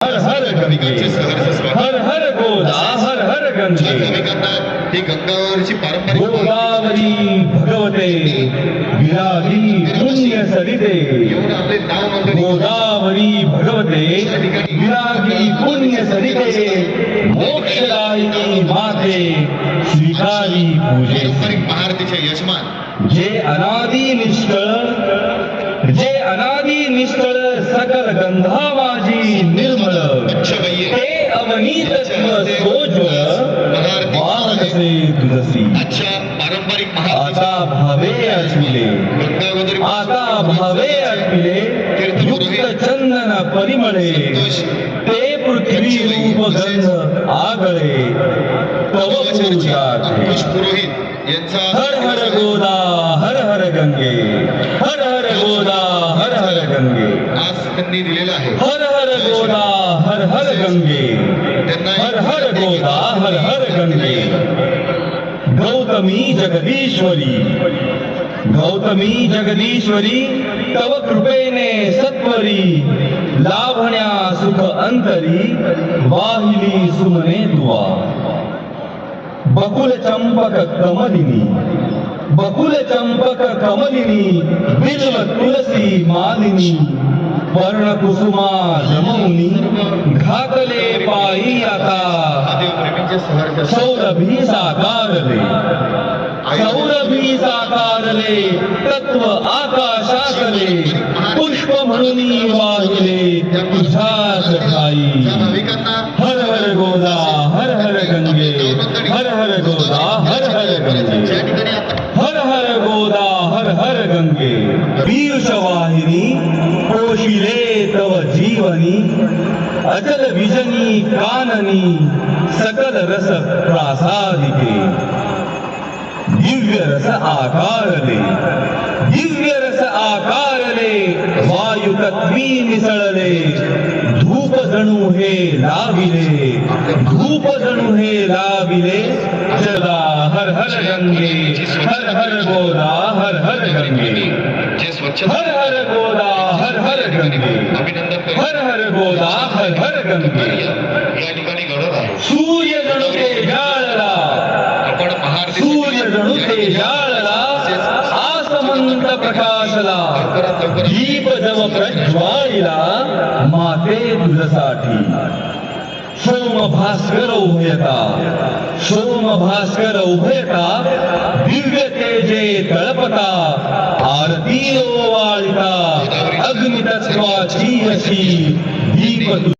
हर हर गंगे, हर हर गोदा, हर हर गंगे, ही गंगावरची पारंपरिक गोदावरी भगवते विरागी पुण्य सरिते, येऊन आपले नाव नोंदणी गोदावरी भगवते विरागी पुण्य सरिते, मोक्षदायिनी माते स्वीकारी पूजे. पारंपरिक महाआरतीचे यजमान जे अनादी निष्ठळ सकल गंधावाजी निर्मळ, ते अवनीत सोज्वळ वाहनसे तुझसी. आजच्या पारंपरिक आता भावे आठविले, गंगावरी आता भावे आठविले, युक्त चंदन परिमळे, ते पृथ्वी रूप गंध आगळे, तव पूजाचे. पुरोहित यांचा हर हर गोदा, हर हर गंगे, हर हर गोदा, हर हर गंगे, आज त्यांनी दिलेला आहे. हर हर गोदा, हर हर गंगे, हर हर गोदा, हर हर गंगे. गौतमी जगदीश्वरी, गौतमी जगदीश्वरी, तव कृपेने सत्वरी, लाभण्या सुख अंतरी, वाहिली सुमने तुवा. बकुल चंपक कमलिनी, बकुल चंपक कमलिनी, बिल्व तुलसी मालिनी, वर्ण कुसुमा जमवनी, घातले पायी आता, देवप्रेमींचे सहर्ष सौरभी साकारले, सौरभी साकारले, तत्व आकाशातले, पुष्प म्हणून वाहिले तुझ्याच ठाई. भाविकांना हर हर गोदा, हर हर गंगे, हर हर गोदा, हर हर गंगे, या ठिकाणी आपण हर हर गोदा, हर हर गंगे. पीयूषवाहिनी पोशिले तव जीवनी, अचल विजनी काननी, सकल रस प्रासादिके. दिव्य रस आकारले, दिव्य रस आकारले, वायु तत्वी मिसळले, धूप जणू हे लाविले, धूप जणू हे लाविले. चला हर हर गंगे, हर हर गोदा, हर हर गंगे, जे स्वच्छ हर हर गोदा, हर हर गंगे, अभिनंदन करतो. हर हर गोदा, हर हर गंगे. या ठिकाणी घडत आहे. सूर्य जणू ते जाळला, आपण महाआरती सूर्य जणू ते जाळला, आसमंत प्रकाशला, दीप जव प्रज्वाळीला, माते तुझसाठी. सोम भास्कर उभयता, सोम भास्कर उभयता, दिव्य तेजे तळपता, आरती ओवाळिता, अग्नितत्वाची अशी दीप